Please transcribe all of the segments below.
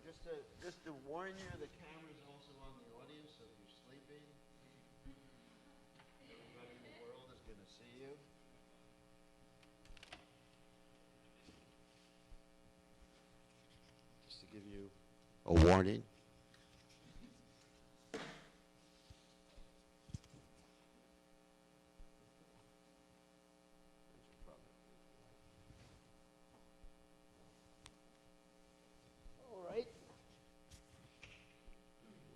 just to warn you, the camera's also on the audience, so if you're sleeping, everybody in the world is going to see you. Just to give you a warning. All right.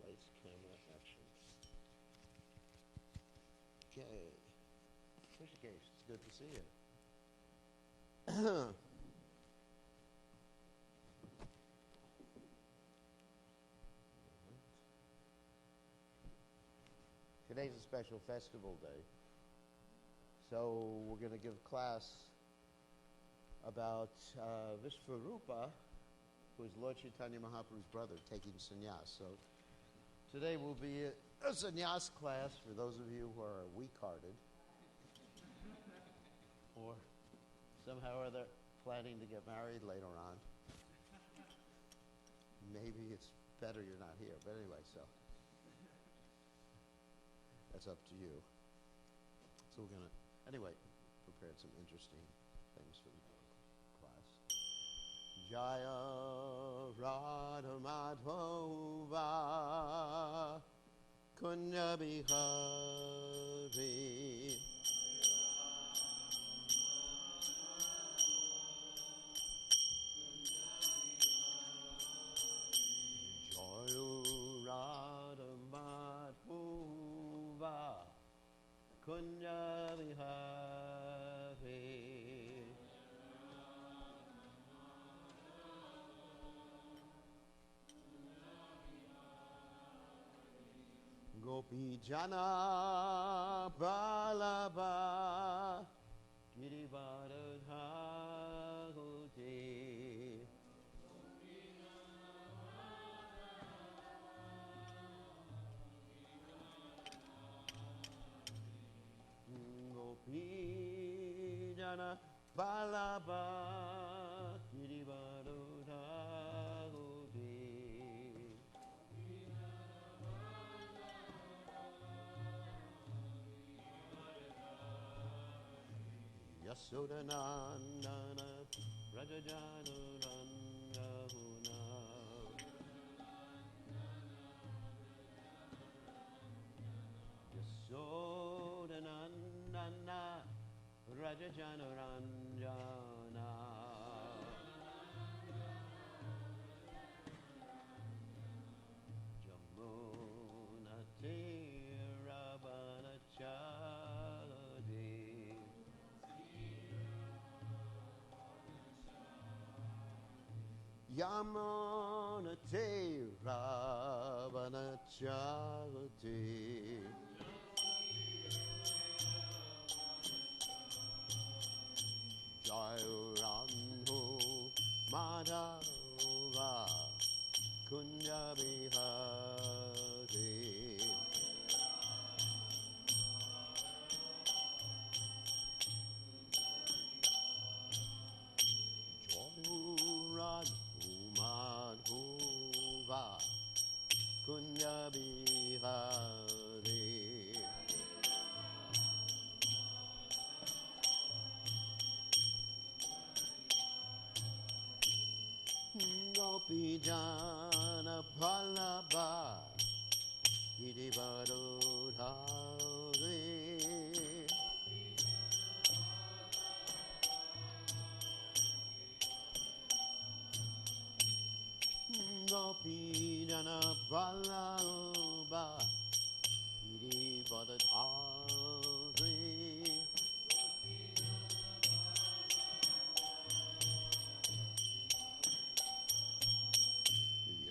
Lights, camera, action. Okay. Rishikesh, it's good to see you. Today's a special festival day. So we're going to give class about Vishvarupa, who is Lord Chaitanya Mahaprabhu's brother, taking sannyas. So today will be a sannyas class for those of you who are weak-hearted or somehow or other planning to get married later on. Maybe it's better you're not here, but anyway, so that's up to you. So we're going to, anyway, prepared some interesting things for the class. Jaya Radha Madhava Kunya Bihari Jaya Radha Madhava Kunya Bihari Gopi Jana Balaba Girivardhari Gopi Jana Balaba Girivardhari Yasodanandana Rajajanurangahuna Yasodanandana Rajajanuranjana Jamuna Tirabhanachadi Yamuna Tirabhanachadi Jairanhu Madhava Kunya Bihari Jairanhu Madhava Kunya Bihari Gopi Jana Ballabha Girivardhari Gopi Jana Ballabha Girivardhari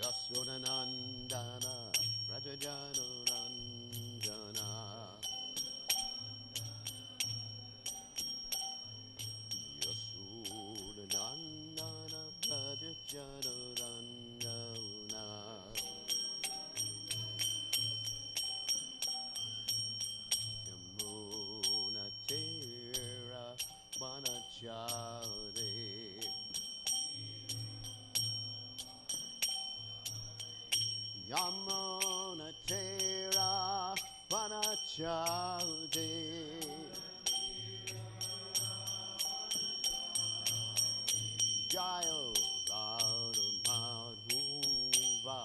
Yasodanandana Rajajanuranjana Yasodanandana Rajajanuranjana Yamuna Tira Manachari Yamuna Tera Panachaude Jayo Radha Madhuva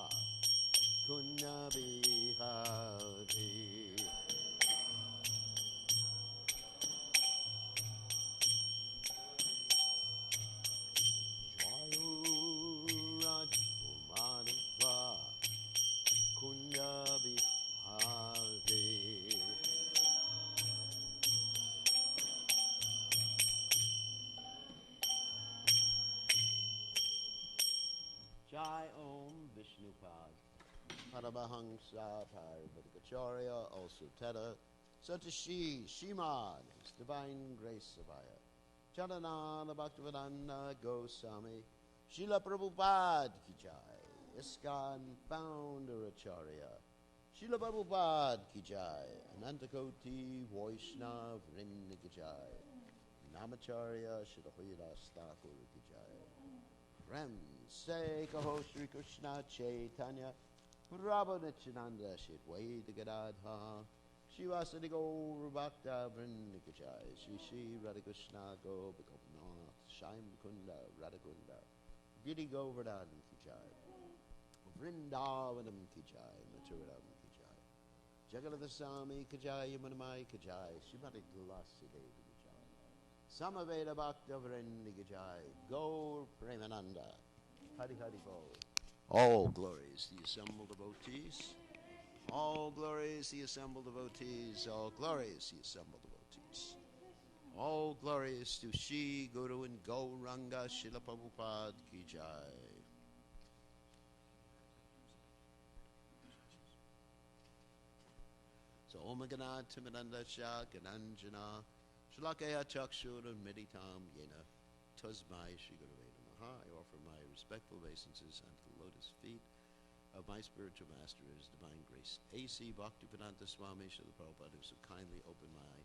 Kunyabihari Jayo Radha Kunyabihari Jai Om Vishnupad Paramahamsa Parvadikacharya also Teta Satashi Shimad His Divine Grace Savaya Charanana Bhaktivedanta Goswami Srila Prabhupada Ki Jai ISKCON Founder Acharya Srila Prabhupada Ki Jai Anantakoti Vaishnav Vrinda Ki Jai Namacharya Srila Haridas Thakur Ki Jai Ram Say Kaho Shri Krishna Chaitanya Prabhu Nityananda Shitwaita Gadadha Shivasadi Gaur Bhakta Vrinda Ki Jai Shri Shri Radhakrishna Gopinath Shaim Kunda Radhakunda Giri Govardhan Ki Jai Vrindavanam Ki Jai Mathuram Ki Jai Jagannath Swami Ki Jai Yamunamai Ki Jai Shrimati Tulasi Devi Ki Jai Samaveda Bhakta Vrinda Ki Jai Gaur Premananda Hari Hari Bol All glories the assembled devotees All glories the assembled devotees All glories the assembled devotees All glories to Shri Guru and Gauranga Srila Prabhupada Ki Jai So Om Gana Timidanda Shah Gananjana Shalakaya Chakshura Meditam Yena Tasmai Shri Guru Maha. I offer my respectful obeisances unto the lotus feet of my spiritual master, His Divine Grace A.C. Bhaktivedanta Swami Srila Prabhupada, who so kindly opened my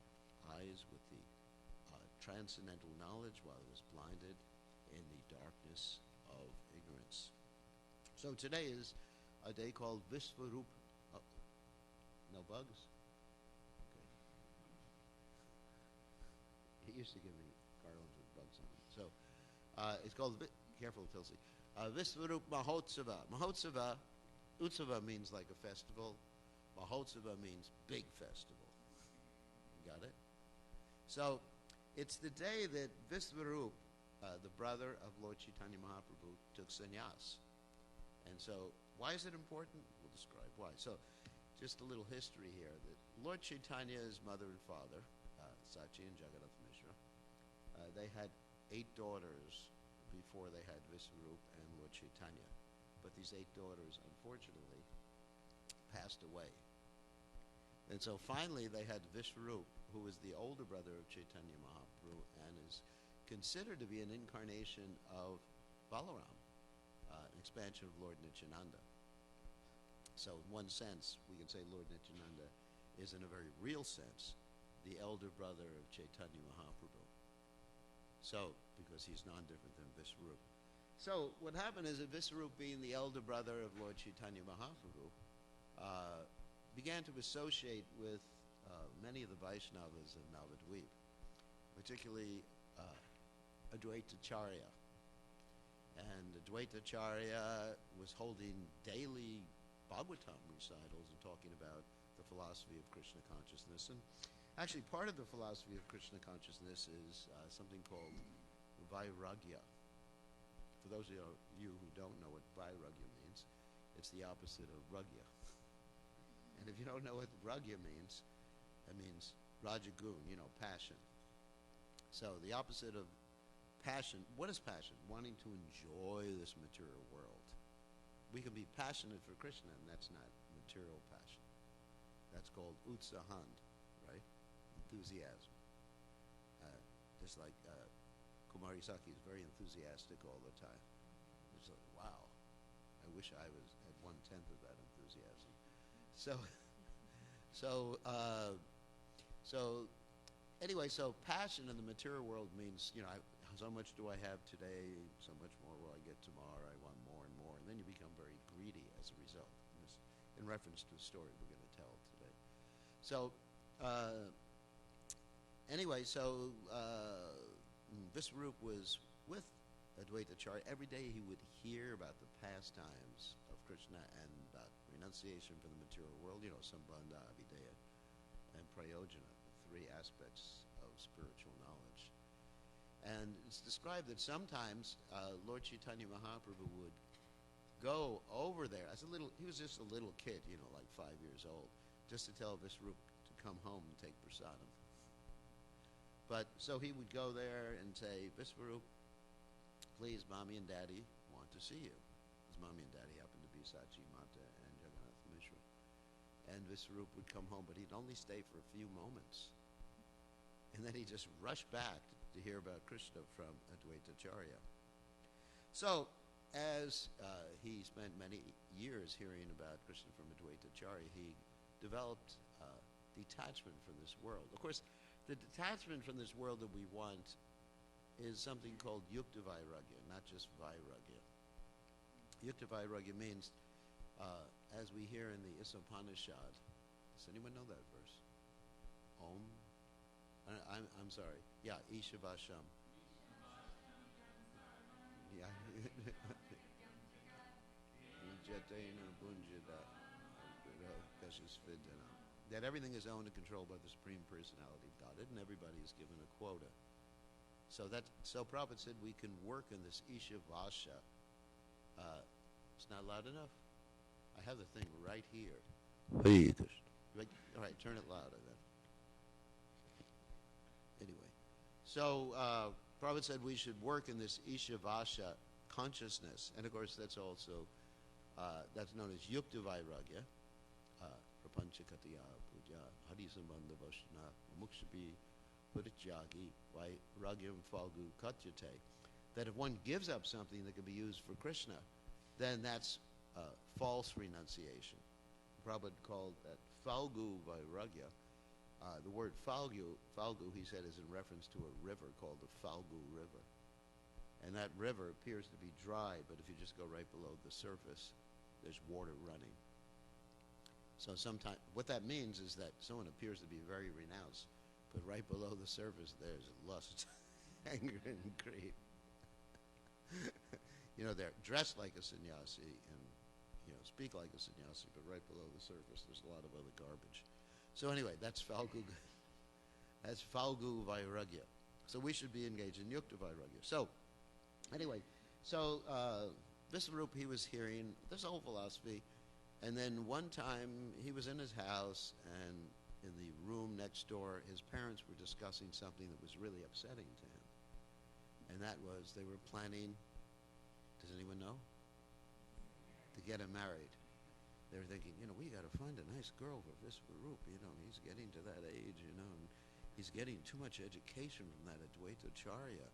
eyes with the transcendental knowledge while I was blinded in the darkness of ignorance. So today is a day called Visvarup. No bugs? He used to give me garlands with bugs on them. So it's called, careful Tulsi, Visvarup Mahotsava. Mahotsava, Utsava means like a festival. Mahotsava means big festival. Got it? So it's the day that Visvarup, the brother of Lord Chaitanya Mahaprabhu, took sannyas. And so why is it important? We'll describe why. So just a little history here. That Lord Chaitanya's mother and father, Sachi and Jagannath Mishra, they had 8 daughters before they had Visvarup and Lord Chaitanya. But these 8 daughters, unfortunately, passed away. And so finally they had Visvarup, who was the older brother of Chaitanya Mahaprabhu and is considered to be an incarnation of Balaram, an expansion of Lord Nityananda. So in one sense, we can say Lord Nityananda is in a very real sense the elder brother of Chaitanya Mahaprabhu. So, because he's non-different than Visvarup. So, what happened is that Visvarup, being the elder brother of Lord Chaitanya Mahaprabhu, began to associate with many of the Vaishnavas of Navadvip, particularly Advaitacharya. And Advaitacharya was holding daily Bhagavatam recitals and talking about the philosophy of Krishna consciousness. And actually, part of the philosophy of Krishna consciousness is something called Vairagya. For those of you who don't know what Vairagya means, it's the opposite of Ragya. And if you don't know what Ragya means, it means Rajagun, passion. So the opposite of passion, what is passion? Wanting to enjoy this material world. We can be passionate for Krishna, and that's not material passion. That's called utsahand, right? Enthusiasm. Just like Kumari Saki is very enthusiastic all the time. It's like, wow, I wish I was at 1/10 of that enthusiasm. Anyway, so passion in the material world means, so much do I have today, so much more will I get tomorrow, I want more and more, and then you become very greedy as a result. in reference to a story we're going to tell today. So, anyway, Visvarup was with Advaita Acharya. Every day he would hear about the pastimes of Krishna and about renunciation from the material world, Sambandha, Avideya, and Prayojana, the three aspects of spiritual knowledge. And it's described that sometimes Lord Chaitanya Mahaprabhu would go over there as he was just a little kid, like 5 years old, just to tell Visvarup to come home and take prasadam. But so he would go there and say, Visvarup, please, Mommy and Daddy want to see you. His Mommy and Daddy happened to be Sachi Mata and Jagannath Mishra. And Visvarup would come home, but he'd only stay for a few moments. And then he'd just rush back to hear about Krishna from Advaita Acharya. So, as he spent many years hearing about Krishna from Advaita Acharya, he developed detachment from this world. Of course, the detachment from this world that we want is something called Yukta Vairagya, not just Vairagya. Yukta Vairagya means, as we hear in the Isopanishad, does anyone know that verse? Om? I'm sorry. Yeah, Ishavasham. Yeah. That everything is owned and controlled by the Supreme Personality of God, and everybody is given a quota. So Prabhupada said we can work in this Ishavasha. It's not loud enough. I have the thing right here. All right, turn it louder then. Anyway, so Prabhupada said we should work in this Ishavasha consciousness, and of course that's also that's known as Yukta Vairagya, Prapanchakatiya Puja, Harisambandha Vashna, Mukshabi, Purityagi, Vairagyam Falgu Katyate. That if one gives up something that can be used for Krishna, then that's false renunciation. Prabhupada called that Falgu Vairagya. The word Falgu, he said, is in reference to a river called the Falgu River. And that river appears to be dry, but if you just go right below the surface, there's water running. So sometimes, what that means is that someone appears to be very renounced, but right below the surface, there's lust, anger, and greed. They're dressed like a sannyasi and, speak like a sannyasi, but right below the surface, there's a lot of other garbage. So anyway, that's Falgu. That's Falgu Vairagya. So we should be engaged in Yukta Vairagya. So anyway, Visvarup, he was hearing this whole philosophy, and then one time he was in his house, and in the room next door, his parents were discussing something that was really upsetting to him. And that was they were planning, does anyone know? To get him married. They were thinking, we got to find a nice girl for Visvarup. He's getting to that age, and he's getting too much education from that Advaita Acharya.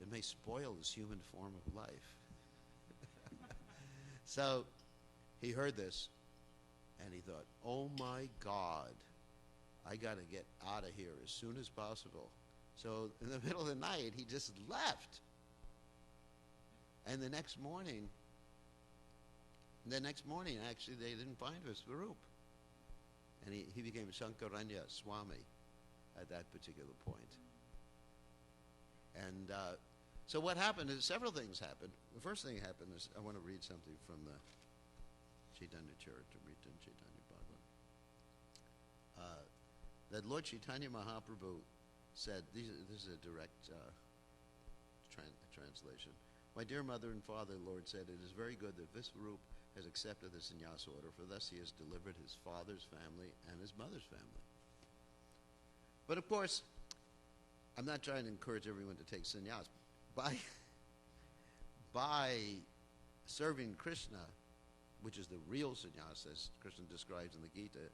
It may spoil his human form of life. So he heard this, and he thought, oh my God, I got to get out of here as soon as possible. So in the middle of the night, he just left. And the next morning, actually, they didn't find Visvarup. And he became Shankaranya Swami at that particular point. And so what happened is several things happened. The first thing that happened is I want to read something from the Chaitanya Charitamrita and Chaitanya Bhagavatam. That Lord Chaitanya Mahaprabhu said, this is a direct translation. My dear mother and father, Lord said, it is very good that Visvarup has accepted the sannyas order, for thus he has delivered his father's family and his mother's family. But of course, I'm not trying to encourage everyone to take sannyas. By serving Krishna, which is the real sannyas, as Krishna describes in the Gita,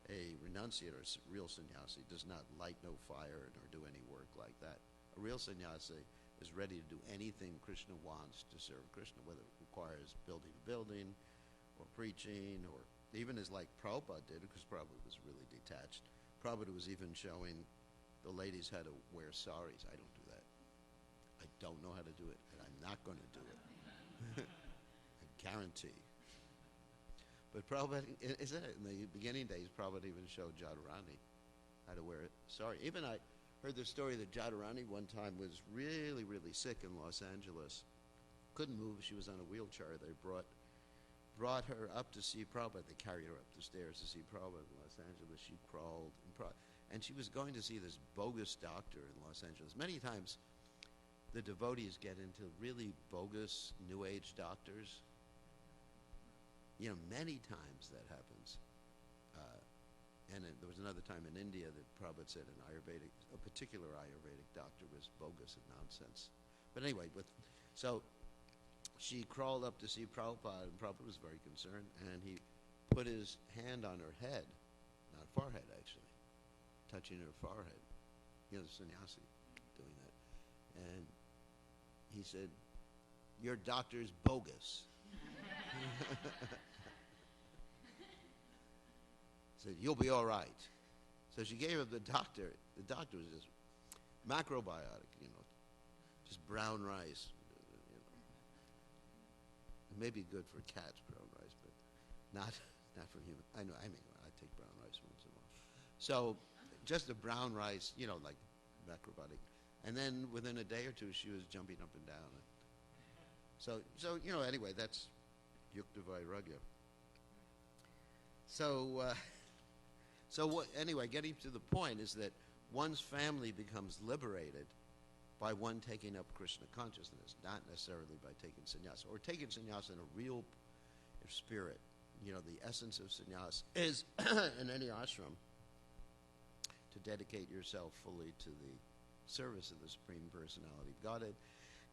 a renunciate or real sannyasi does not light no fire nor do any work like that. A real sannyasi is ready to do anything Krishna wants to serve Krishna, whether it requires building a building or preaching, or even as like Prabhupada did, because Prabhupada was really detached. Prabhupada was even showing the ladies how to wear saris. I don't do that. I don't know how to do it, and I'm not going to do it. I guarantee. But Prabhupada, is that in the beginning days, Prabhupada even showed Jadurani how to wear it. Sorry, even I heard the story that Jadurani one time was really, really sick in Los Angeles. Couldn't move. She was on a wheelchair. They brought her up to see Prabhupada. They carried her up the stairs to see Prabhupada in Los Angeles. She crawled. And she was going to see this bogus doctor in Los Angeles. Many times the devotees get into really bogus New Age doctors. You know, many times that happens. There was another time in India that Prabhupada said a particular Ayurvedic doctor was bogus and nonsense. But anyway, so she crawled up to see Prabhupada, and Prabhupada was very concerned, and he put his hand on her head, not forehead actually, touching her forehead. You know, the sannyasi doing that. And he said, "Your doctor's bogus." Said, "You'll be all right." So she gave him the doctor. The doctor was just macrobiotic, you know, just brown rice. You know. It may be good for cats, brown rice, but not for human. I know. I mean, I take brown rice once in a while. So just a brown rice, you know, like macrobiotic. And then within a day or two, she was jumping up and down. So you know, anyway, that's Yukta Vairagya. Anyway, getting to the point is that one's family becomes liberated by one taking up Krishna consciousness, not necessarily by taking sannyas, or taking sannyas in a real spirit. You know, the essence of sannyas is, in any ashram, to dedicate yourself fully to the service of the Supreme Personality of Godhead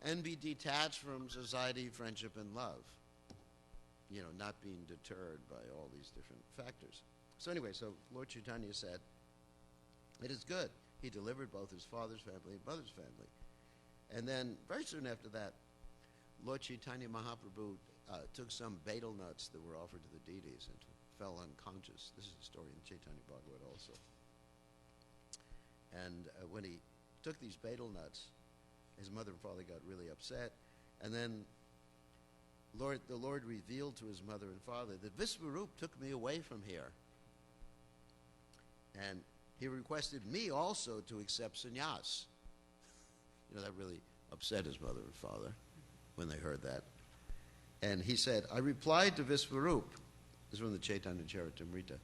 and be detached from society, friendship, and love. You know, not being deterred by all these different factors. So anyway, so Lord Chaitanya said, it is good. He delivered both his father's family and mother's family. And then, very soon after that, Lord Chaitanya Mahaprabhu took some betel nuts that were offered to the deities and fell unconscious. This is the story in Chaitanya Bhagavat also. And when he took these betel nuts, his mother and father got really upset. And then the Lord revealed to his mother and father that Visvarup took me away from here. And he requested me also to accept sannyas. You know, that really upset his mother and father when they heard that. And he said, I replied to Visvarup, this is from the Chaitanya Charitamrita,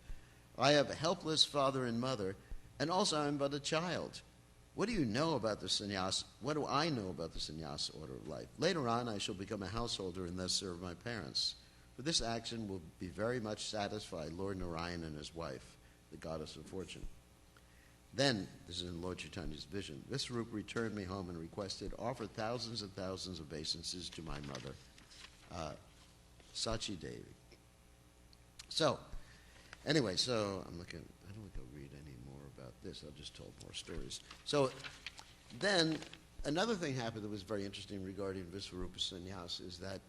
I have a helpless father and mother, and also I am but a child. What do you know about the sannyas? What do I know about the sannyas order of life? Later on, I shall become a householder and thus serve my parents. For this action will be very much satisfy Lord Narayan and his wife, the goddess of fortune. Then, this is in Lord Chaitanya's vision, Visvarup returned me home and requested, offer thousands and thousands of obeisances to my mother, Sachi Devi. So, anyway, so I don't think I'll read any more about this. I'll just tell more stories. So, then, another thing happened that was very interesting regarding Visvarupa Sannyas is that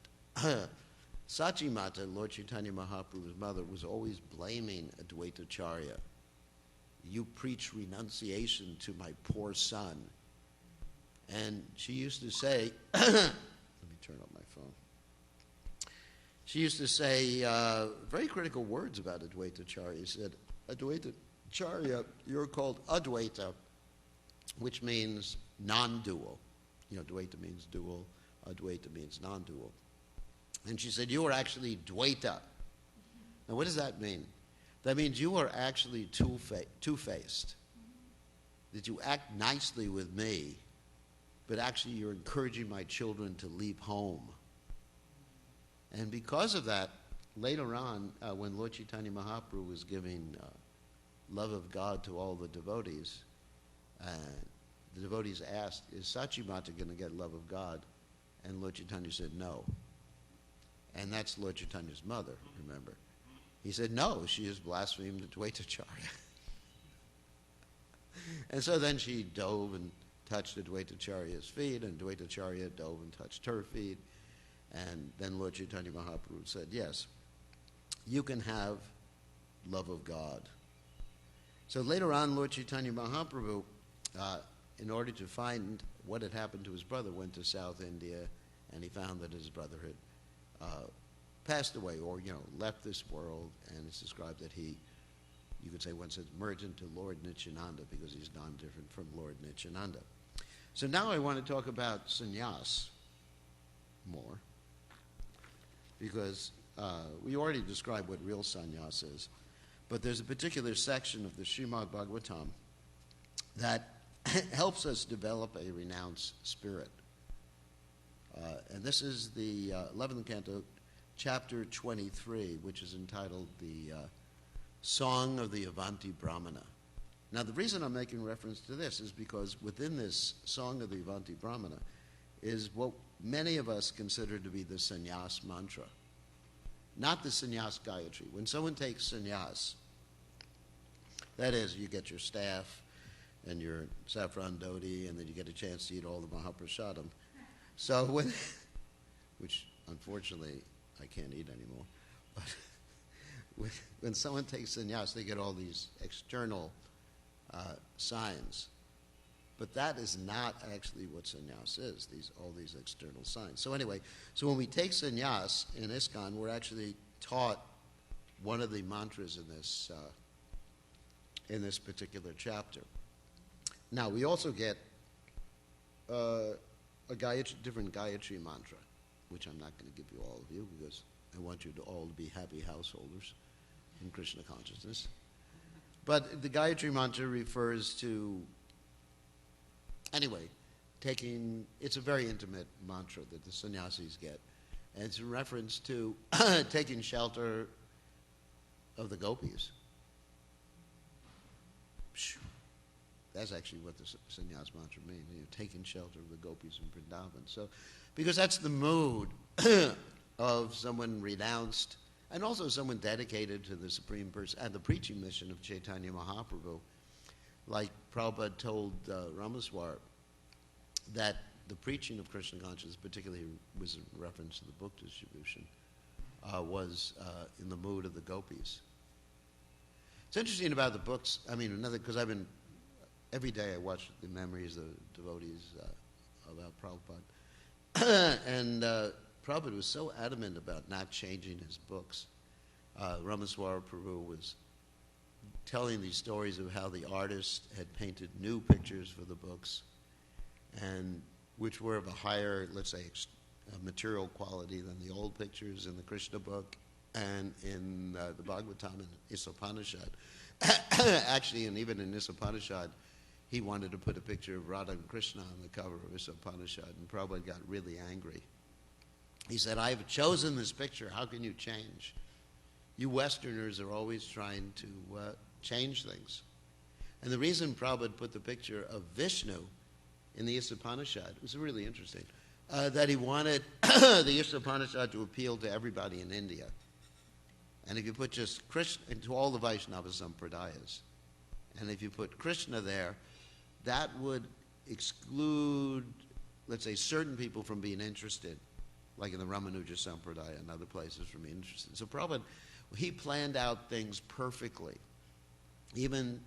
Sachi Mata, Lord Chaitanya Mahaprabhu's mother, was always blaming Advaitacharya. You preach renunciation to my poor son. And she used to say, let me turn up my phone. She used to say very critical words about Advaitacharya. She said, Advaitacharya, you're called Advaita, which means non-dual. You know, Dvaita means dual, Advaita means non-dual. And she said, you are actually Dvaita. Now, what does that mean? That means you are actually two-faced. That you act nicely with me, but actually you're encouraging my children to leave home. And because of that, later on, when Lord Chaitanya Mahaprabhu was giving love of God to all the devotees asked, is Sachimata going to get love of God? And Lord Chaitanya said, no. And that's Lord Chaitanya's mother, remember. He said, no, she has blasphemed Advaitacharya. And so then she dove and touched Advaitacharya's feet, and Advaitacharya dove and touched her feet. And then Lord Chaitanya Mahaprabhu said, yes, you can have love of God. So later on, Lord Chaitanya Mahaprabhu, in order to find what had happened to his brother, went to South India, and he found that his brother had passed away or, left this world, and it's described that he, you could say one says, merged into Lord Nityananda because he's non-different from Lord Nityananda. So now I want to talk about sannyas more, because we already described what real sannyas is, but there's a particular section of the Srimad Bhagavatam that helps us develop a renounced spirit. And this is the 11th canto, chapter 23, which is entitled the Song of the Avanti Brahmana. Now, the reason I'm making reference to this is because within this Song of the Avanti Brahmana is what many of us consider to be the sannyas mantra, not the sannyas Gayatri. When someone takes sannyas, that is, you get your staff and your saffron dhoti, and then you get a chance to eat all the Mahaprasadam. So which unfortunately I can't eat anymore, but when someone takes sannyas, they get all these external signs. But that is not actually what sannyas is, all these external signs. So anyway, so when we take sannyas in ISKCON, we're actually taught one of the mantras in this particular chapter. Now, we also get a different Gayatri mantra, which I'm not going to give you all of you because I want you to all be happy householders in Krishna consciousness. But the Gayatri mantra refers to, anyway, it's a very intimate mantra that the sannyasis get. And it's in reference to taking shelter of the gopis. That's actually what the sannyas mantra means, taking shelter of the gopis in Vrindavan. So, because that's the mood of someone renounced, and also someone dedicated to the Supreme Person and the preaching mission of Chaitanya Mahaprabhu. Like Prabhupada told Ramaswar that the preaching of Krishna consciousness, particularly was in reference to the book distribution, was in the mood of the gopis. It's interesting about the books, because every day I watch the memories of devotees about Prabhupada. And Prabhupada was so adamant about not changing his books. Ramaswara Prabhu was telling these stories of how the artist had painted new pictures for the books, and which were of a higher, let's say, material quality than the old pictures in the Krishna book and in the Bhagavatam and Isopanishad. Actually, and even in Isopanishad, he wanted to put a picture of Radha and Krishna on the cover of Isopanishad, and Prabhupada got really angry. He said, I've chosen this picture, how can you change? You Westerners are always trying to change things. And the reason Prabhupada put the picture of Vishnu in the Isopanishad was really interesting, that he wanted the Isopanishad to appeal to everybody in India. And if you put just Krishna, and to all the Vaishnava Sampradayas, and if you put Krishna there, that would exclude, let's say, certain people from being interested, like in the Ramanuja Sampradaya and other places, from being interested. So Prabhupada, he planned out things perfectly. Even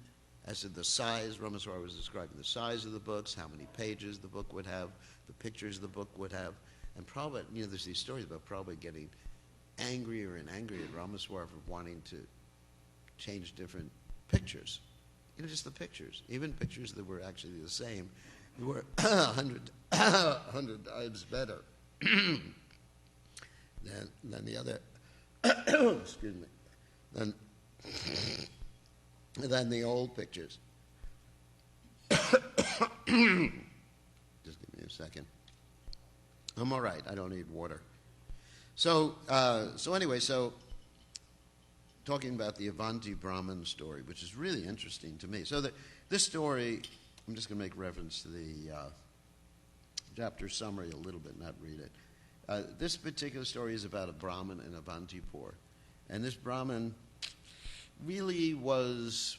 as to the size, Ramaswara was describing the size of the books, how many pages the book would have, the pictures the book would have. And Prabhupada, there's these stories about Prabhupada getting angrier and angrier at Ramaswara for wanting to change different pictures. Just the pictures. Even pictures that were actually the same were 100 times better than the other, excuse me, than the old pictures. Just give me a second. I'm all right. I don't need water. So anyway, talking about the Avanti Brahman story, which is really interesting to me. So this story, I'm just going to make reference to the chapter summary a little bit, not read it. This particular story is about a Brahmin in Avantipur. And this Brahmin really was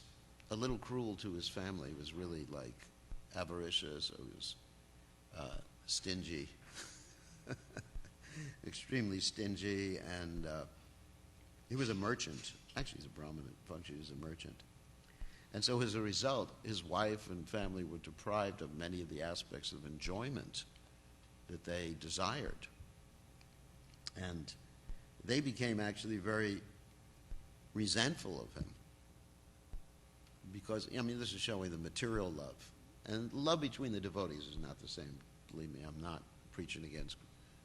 a little cruel to his family. He was really avaricious, so he was stingy, extremely stingy, and he was a merchant. Actually, he's a Brahmin, functionally he's a merchant. And so as a result, his wife and family were deprived of many of the aspects of enjoyment that they desired. And they became actually very resentful of him. Because, I mean, this is showing the material love. And love between the devotees is not the same. Believe me, I'm not preaching against,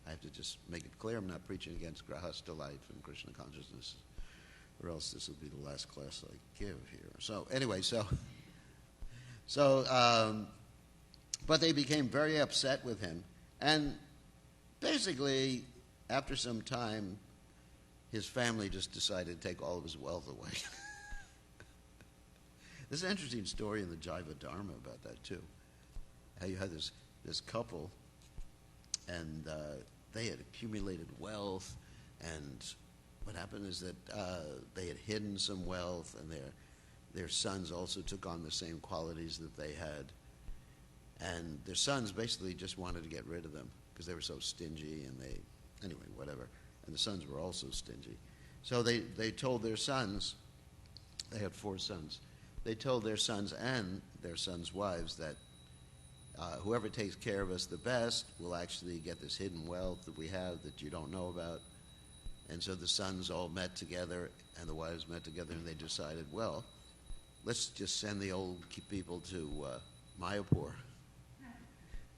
I have to just make it clear, I'm not preaching against grahasta life and Krishna consciousness, or else this will be the last class I give here. So anyway, but they became very upset with him. And basically, after some time, his family just decided to take all of his wealth away. There's an interesting story in the Jaiva Dharma about that, too. How you had this couple, and they had accumulated wealth, and what happened is that they had hidden some wealth, and their sons also took on the same qualities that they had. And their sons basically just wanted to get rid of them because they were so stingy, and anyway, whatever. And the sons were also stingy. So they told their sons, they had 4 sons, they told their sons and their sons' wives that whoever takes care of us the best will actually get this hidden wealth that we have that you don't know about. And so the sons all met together and the wives met together, and they decided, well, let's just send the old people to Mayapur.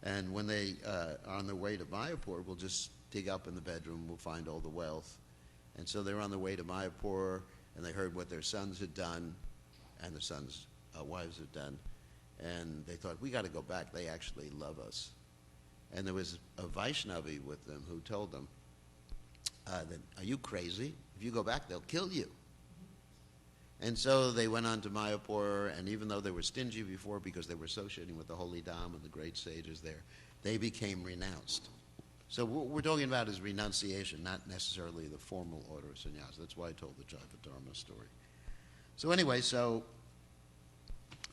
And when they are on their way to Mayapur, we'll just dig up in the bedroom, we'll find all the wealth. And so they were on their way to Mayapur, and they heard what their sons had done, and the sons' wives had done. And they thought, we got to go back. They actually love us. And there was a Vaishnavi with them who told them, that, are you crazy? If you go back, they'll kill you. And so they went on to Mayapur, and even though they were stingy before because they were associating with the holy Dham and the great sages there, they became renounced. So what we're talking about is renunciation, not necessarily the formal order of sannyas. That's why I told the Jaiva Dharma story. So anyway, so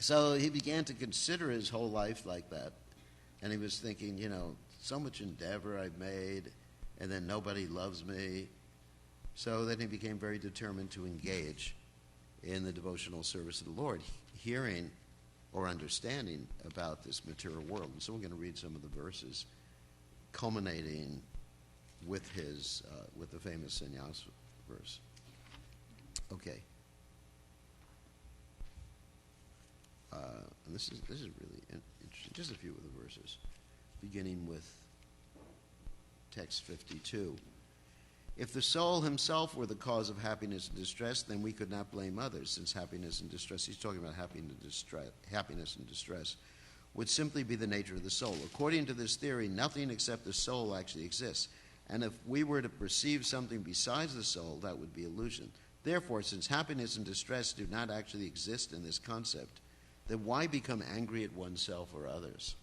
he began to consider his whole life like that. And he was thinking, so much endeavor I've made, and then nobody loves me. So then he became very determined to engage in the devotional service of the Lord, hearing or understanding about this material world. And so we're going to read some of the verses culminating with with the famous sannyas verse. Okay. And this is really interesting. Just a few of the verses, beginning with text 52. If the soul himself were the cause of happiness and distress, then we could not blame others, since happiness and distress, he's talking about happiness and distress, would simply be the nature of the soul. According to this theory, nothing except the soul actually exists. And if we were to perceive something besides the soul, that would be illusion. Therefore, since happiness and distress do not actually exist in this concept, then why become angry at oneself or others?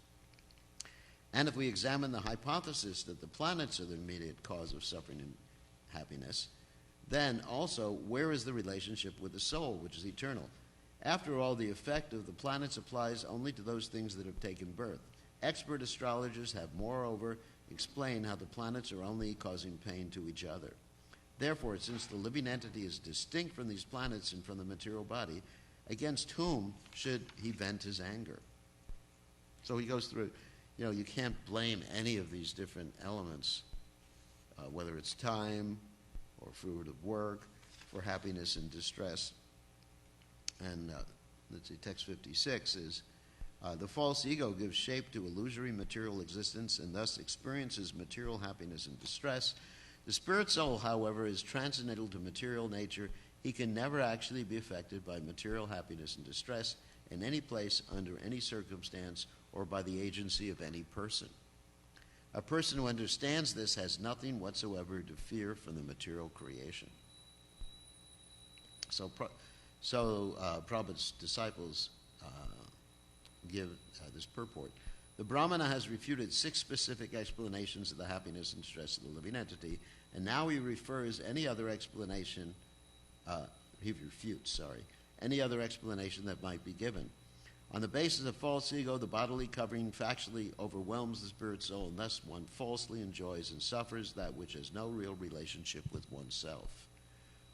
And if we examine the hypothesis that the planets are the immediate cause of suffering and happiness, then also where is the relationship with the soul, which is eternal? After all, the effect of the planets applies only to those things that have taken birth. Expert astrologers have, moreover, explained how the planets are only causing pain to each other. Therefore, since the living entity is distinct from these planets and from the material body, against whom should he vent his anger? So he goes through, you can't blame any of these different elements, whether it's time or fruit of work, for happiness and distress. And let's see, text 56 is, the false ego gives shape to illusory material existence and thus experiences material happiness and distress. The spirit soul, however, is transcendental to material nature. He can never actually be affected by material happiness and distress in any place, under any circumstance, or by the agency of any person. A person who understands this has nothing whatsoever to fear from the material creation. So Prabhupada's disciples give this purport. The Brahmana has refuted 6 specific explanations of the happiness and stress of the living entity, and now he refers any other explanation, any other explanation that might be given. On the basis of false ego, the bodily covering factually overwhelms the spirit soul, and thus one falsely enjoys and suffers that which has no real relationship with oneself.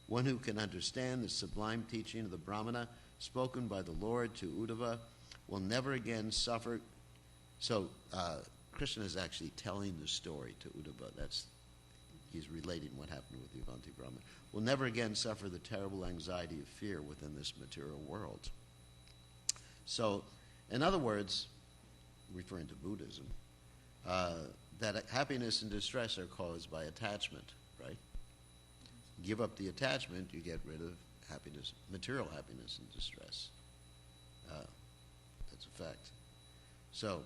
One who can understand the sublime teaching of the Brahmana spoken by the Lord to Uddhava will never again suffer. So Krishna is actually telling the story to Uddhava. That's he's relating what happened with the Avanti Brahmin, will never again suffer the terrible anxiety of fear within this material world. So, in other words, referring to Buddhism, that happiness and distress are caused by attachment, right? Give up the attachment, you get rid of happiness, material happiness and distress. That's a fact. So,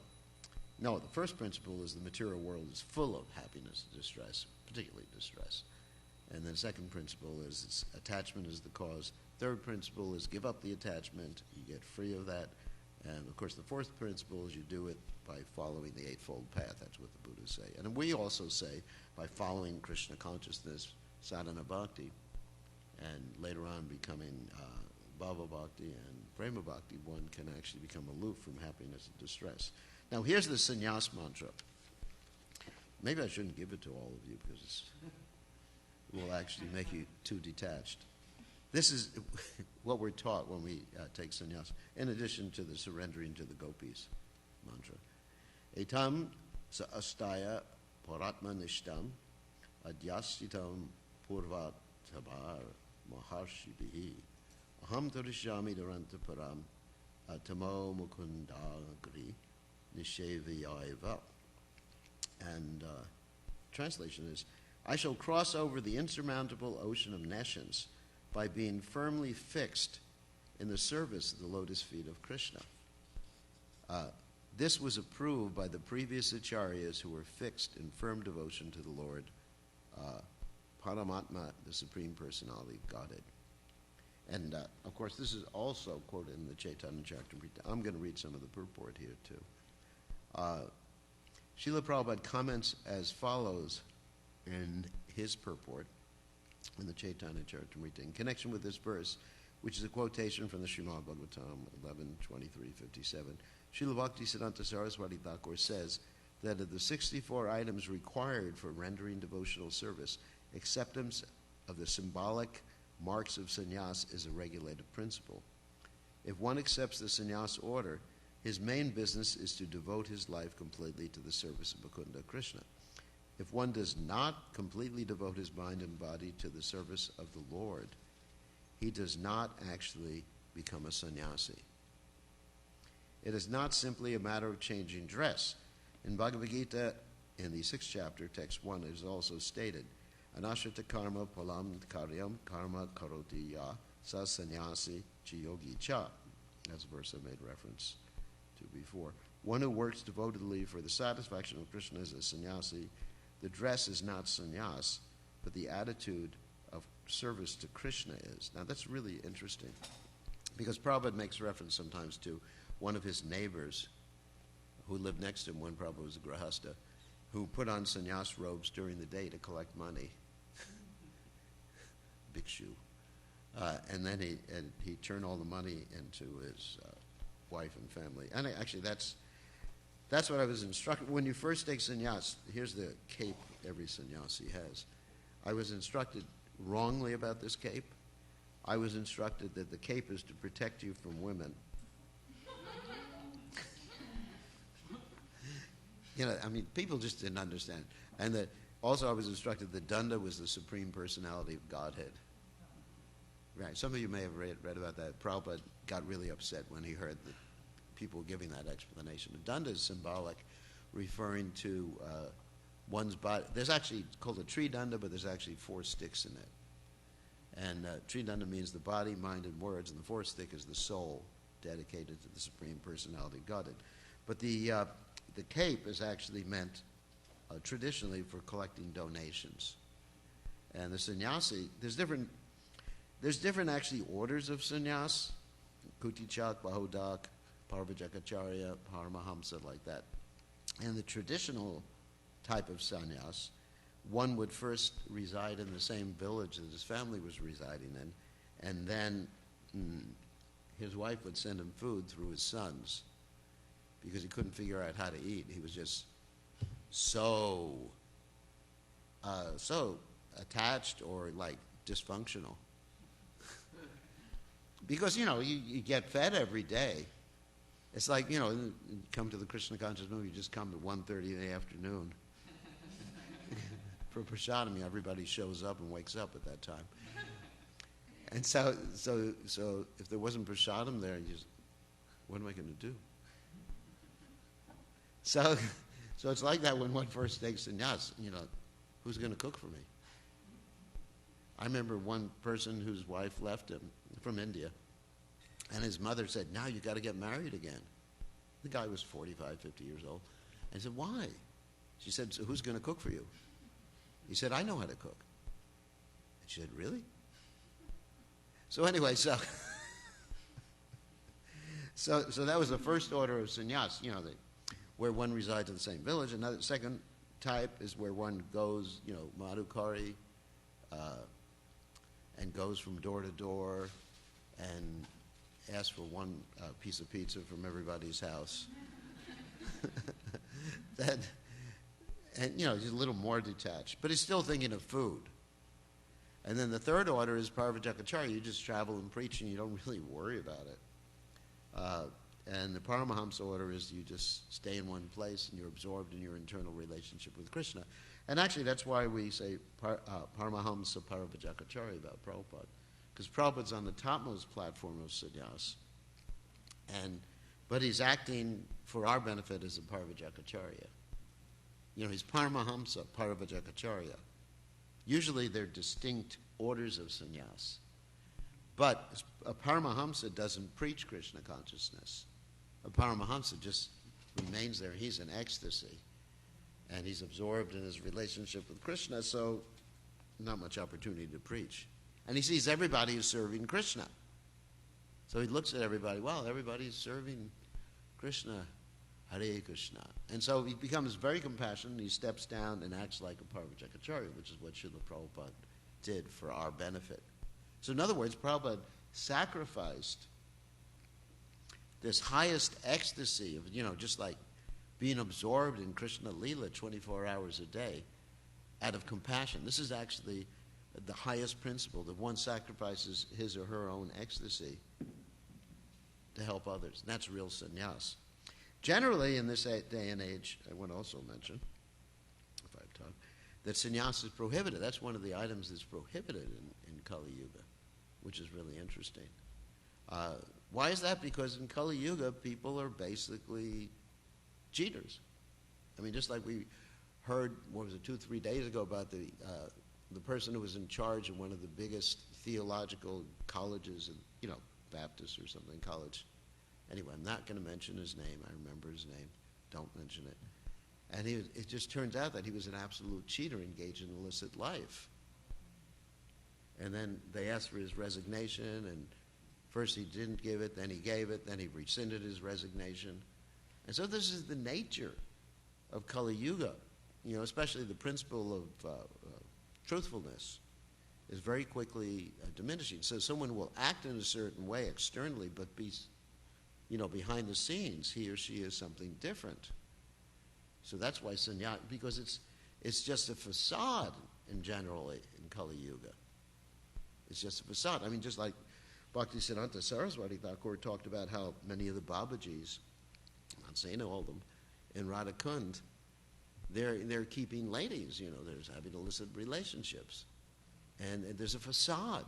no, the first principle is the material world is full of happiness and distress, particularly distress. And then the second principle is it's attachment is the cause. Third principle is give up the attachment, you get free of that. And of course the fourth principle is you do it by following the Eightfold Path. That's what the Buddhas say. And we also say by following Krishna consciousness, sadhana bhakti, and later on becoming bhava bhakti and prema bhakti, one can actually become aloof from happiness and distress. Now here's the sannyas mantra. Maybe I shouldn't give it to all of you because it will actually make you too detached. This is what we're taught when we take sannyas, in addition to the surrendering to the gopis mantra. Etam sa astaya paratma nishtam adhyasitam purvat tabar maharshibihi aham tarishyami duranta param tamo mukundagri nishevayaiva. And translation is, I shall cross over the insurmountable ocean of nescience by being firmly fixed in the service of the lotus feet of Krishna. This was approved by the previous acharyas who were fixed in firm devotion to the Lord, Paramatma, the Supreme Personality of Godhead. And, of course, this is also quoted in the Chaitanya Charitamrita. I'm going to read some of the purport here, too. Srila Prabhupada comments as follows in his purport in the Chaitanya Charitamrita in connection with this verse, which is a quotation from the Srimad Bhagavatam 11:23-57. Srila Bhaktisiddhanta Saraswati Thakur says that of the 64 items required for rendering devotional service, acceptance of the symbolic marks of sannyas is a regulative principle. If one accepts the sannyas order, his main business is to devote his life completely to the service of Mukunda Krishna. If one does not completely devote his mind and body to the service of the Lord, he does not actually become a sannyasi. It is not simply a matter of changing dress. In Bhagavad Gita, in the 6th chapter, text 1, it is also stated, Anashrita karma palam karyam karma karoti ya sa sannyasi chiyogi cha. That's a verse I made reference to before. One who works devotedly for the satisfaction of Krishna is a sannyasi. The dress is not sannyas, but the attitude of service to Krishna is. Now that's really interesting, because Prabhupada makes reference sometimes to one of his neighbors who lived next to him when Prabhupada was a grahasta, who put on sannyas robes during the day to collect money. Bhikshu. And then he turned all the money into his wife and family. And actually that's what I was instructed. When you first take sannyas, here's the cape every sannyasi has. I was instructed wrongly about this cape. I was instructed that the cape is to protect you from women. People just didn't understand. And that also I was instructed that Danda was the Supreme Personality of Godhead. Right. Some of you may have read about that. Prabhupada got really upset when he heard that people giving that explanation. Danda is symbolic, referring to one's body. There's actually called a tree danda, but there's actually 4 sticks in it. And tree danda means the body, mind, and words, and the 4th stick is the soul, dedicated to the Supreme Personality of Godhead. But the cape is actually meant traditionally for collecting donations. And the sannyasi, there's different actually orders of sannyas, Kutichak, Bahodak, Parvajakacharya, Paramahamsa, like that. And the traditional type of sannyas, one would first reside in the same village that his family was residing in, and then his wife would send him food through his sons because he couldn't figure out how to eat. He was just so attached or like dysfunctional. Because, you get fed every day. It's like, you come to the Krishna conscious movie, you just come at 1:30 in the afternoon. for prasadam, everybody shows up and wakes up at that time. And so if there wasn't prasadam there, what am I going to do? So it's like that when one first takes sannyas, who's going to cook for me? I remember one person whose wife left him from India, and his mother said, now you got to get married again. The guy was 45, 50 years old. And I said, why? She said, so who's going to cook for you? He said, I know how to cook. And she said, really? So anyway, so that was the first order of sannyas, where one resides in the same village. Another second type is where one goes, madhukari, and goes from door to door and asks for one piece of pizza from everybody's house. He's a little more detached, but he's still thinking of food. And then the third order is Parvajakacharya. You just travel and preach, and you don't really worry about it. And the Paramahamsa order is you just stay in one place, and you're absorbed in your internal relationship with Krishna. And actually, that's why we say Paramahamsa Parvajakacharya about Prabhupada, because Prabhupada's on the topmost platform of sannyas, but he's acting for our benefit as a Parvajakacharya. He's Paramahamsa Parvajakacharya. Usually they're distinct orders of sannyas. But a Paramahamsa doesn't preach Krishna consciousness. A Paramahamsa just remains there. He's in ecstasy. And he's absorbed in his relationship with Krishna, so not much opportunity to preach. And he sees everybody is serving Krishna. So he looks at everybody, well, everybody's serving Krishna. Hare Krishna. And so he becomes very compassionate, and he steps down and acts like a Parvajakacharya, which is what Srila Prabhupada did for our benefit. So in other words, Prabhupada sacrificed this highest ecstasy of, just like being absorbed in Krishna Leela 24 hours a day out of compassion. This is actually the highest principle, that one sacrifices his or her own ecstasy to help others. And that's real sannyas. Generally, in this day and age, I want to also mention, if I have time, that sannyas is prohibited. That's one of the items that's prohibited in Kali Yuga, which is really interesting. Why is that? Because in Kali Yuga, people are basically cheaters. I mean, just like we heard, 2-3 days ago about the person who was in charge of one of the biggest theological colleges, Baptist or something college. Anyway, I'm not going to mention his name. I remember his name. Don't mention it. And it just turns out that he was an absolute cheater engaged in illicit life. And then they asked for his resignation, and first he didn't give it, then he gave it, then he rescinded his resignation. And so this is the nature of Kali Yuga, especially the principle of truthfulness is very quickly diminishing. So someone will act in a certain way externally, but be behind the scenes, he or she is something different. So that's why sannyas, because it's just a facade in general in Kali Yuga. It's just a facade. I mean, just like Bhaktisiddhanta Saraswati Thakur talked about how many of the Babajis, I'm not saying all of them, in Radha Kund, they're keeping ladies, they're having illicit relationships. And there's a facade.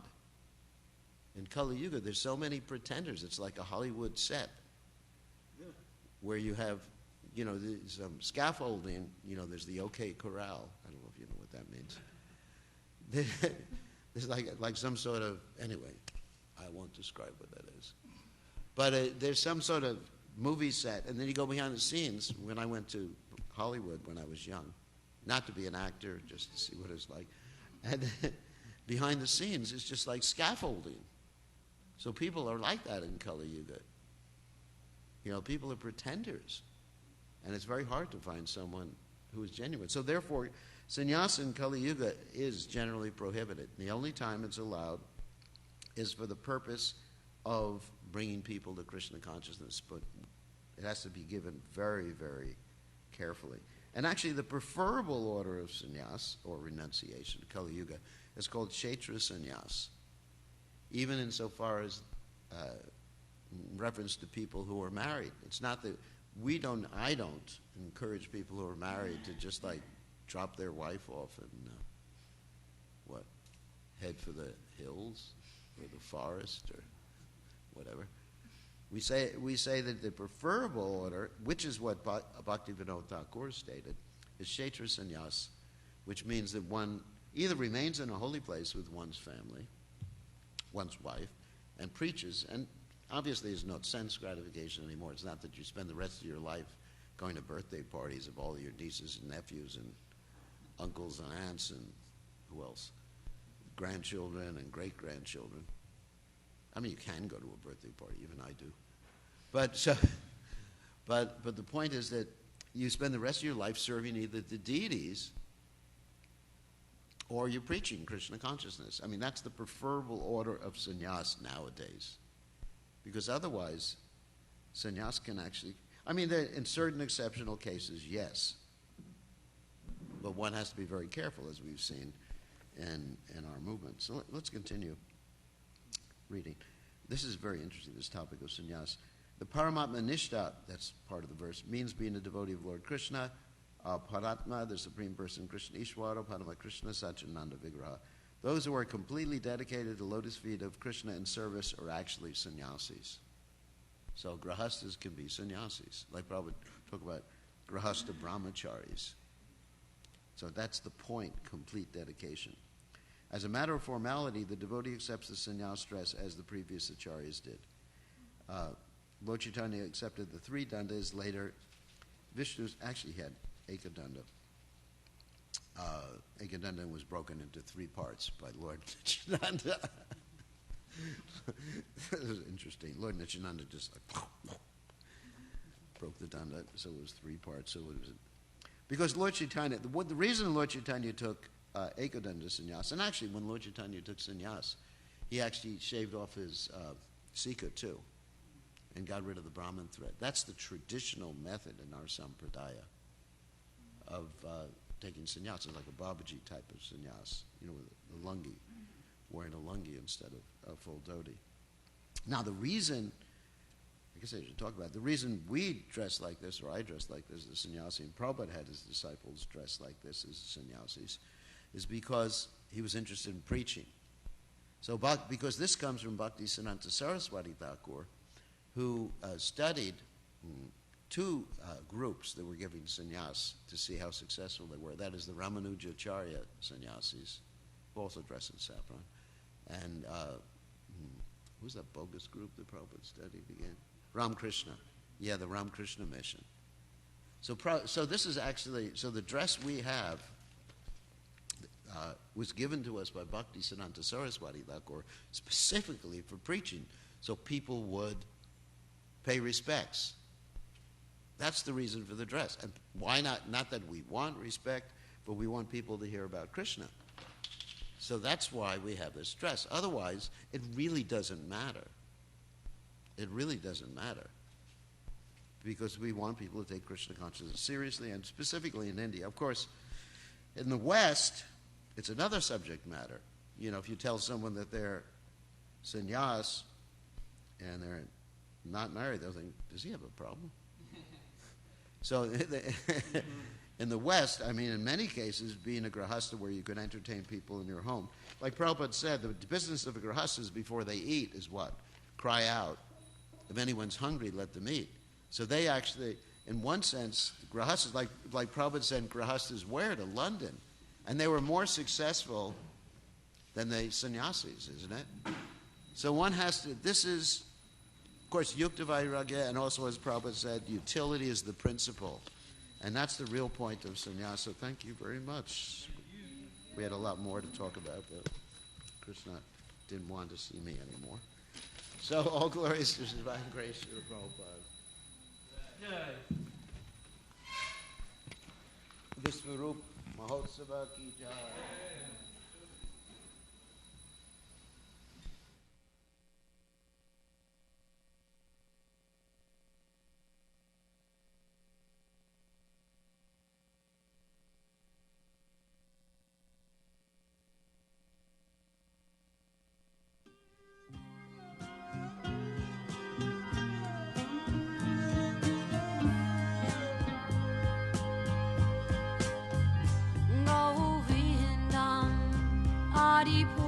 In Kali Yuga, there's so many pretenders. It's like a Hollywood set where you have, some scaffolding. There's the OK Corral. I don't know if you know what that means. There's like some sort of, anyway, I won't describe what that is. But there's some sort of movie set, and then you go behind the scenes. When I went to Hollywood when I was young, not to be an actor, just to see what it's like, and behind the scenes, it's just like scaffolding. So people are like that in Kali Yuga. People are pretenders. And it's very hard to find someone who is genuine. So therefore, sannyasa in Kali Yuga is generally prohibited. The only time it's allowed is for the purpose of bringing people to Krishna consciousness. But it has to be given very, very carefully. And actually, the preferable order of sannyas, or renunciation, Kali Yuga, is called Kshetra sannyas. Even insofar as reference to people who are married. It's not that I don't encourage people who are married to just like drop their wife off and head for the hills or the forest or whatever. We say that the preferable order, which is what Bhaktivinoda Thakur stated, is Kshetra Sannyas, which means that one either remains in a holy place with one's family, one's wife, and preaches. And obviously it's not sense gratification anymore. It's not that you spend the rest of your life going to birthday parties of all your nieces and nephews and uncles and aunts and who else? Grandchildren and great-grandchildren. I mean, you can go to a birthday party, even I do. But the point is that you spend the rest of your life serving either the deities or you're preaching Krishna consciousness. I mean, that's the preferable order of sannyas nowadays. Because otherwise, sannyas can actually... I mean, in certain exceptional cases, yes. But one has to be very careful, as we've seen in our movement. So let's continue reading. This is very interesting, this topic of sannyas. The Paramatma Nishta, that's part of the verse, means being a devotee of Lord Krishna. Paratma, the Supreme Person, Krishna Ishvara, Padma Krishna, Satchinanda Vigraha. Those who are completely dedicated to the lotus feet of Krishna in service are actually sannyasis. So grahastas can be sannyasis. Like Prabhupada talk about grahasta brahmacharis. So that's the point, complete dedication. As a matter of formality, the devotee accepts the sannyas dress as the previous acharyas did. Lord Chaitanya accepted the 3 dandas. Later, Vishnu actually had Ekadanda. Ekadanda was broken into 3 parts by Lord Nityananda. It was interesting. Lord Nityananda just broke the danda, so it was 3 parts. So it was because Lord Chaitanya. The reason Lord Chaitanya took Ekadanda sannyas, and actually when Lord Chaitanya took sannyas, he actually shaved off his sika too, and got rid of the Brahman thread. That's the traditional method in our sampradaya of taking sannyas. It's like a Babaji type of sannyas, with a lungi, wearing a lungi instead of a full dhoti. Now the reason, I guess I should talk about it, the reason we dress like this, or I dress like this as a sannyasi, and Prabhupada had his disciples dress like this as sannyasis, is because he was interested in preaching. So because this comes from Bhaktisiddhanta Saraswati Thakur, who studied 2 groups that were giving sannyas to see how successful they were. That is the Ramanujacharya sannyasis, who also dress in saffron. And who's that bogus group that Prabhupada studied again? Ramakrishna. Yeah, the Ramakrishna mission. So this is actually, so the dress we have was given to us by Bhaktisiddhanta Saraswati Thakur specifically for preaching, so people would pay respects. That's the reason for the dress. And why not? Not that we want respect, but we want people to hear about Krishna. So that's why we have this dress. Otherwise, it really doesn't matter. It really doesn't matter. Because we want people to take Krishna consciousness seriously, and specifically in India. Of course, in the West, it's another subject matter. If you tell someone that they're sannyas and they're not married, they'll think, does he have a problem? So in the West, I mean, in many cases, being a grahasta where you can entertain people in your home. Like Prabhupada said, the business of a grahastas before they eat is what? Cry out. If anyone's hungry, let them eat. So they actually, in one sense, grahastas, like Prabhupada sent grahastas where? To London. And they were more successful than the sannyasis, isn't it? So one has to, this is, of course, yukta vairagya, and also, as Prabhupada said, utility is the principle. And that's the real point of sannyasa. So thank you very much. We had a lot more to talk about, but Krishna didn't want to see me anymore. So all glories to His divine grace, Srila Prabhupada. Vishvarup Mahotsava ki jai. Adi Puri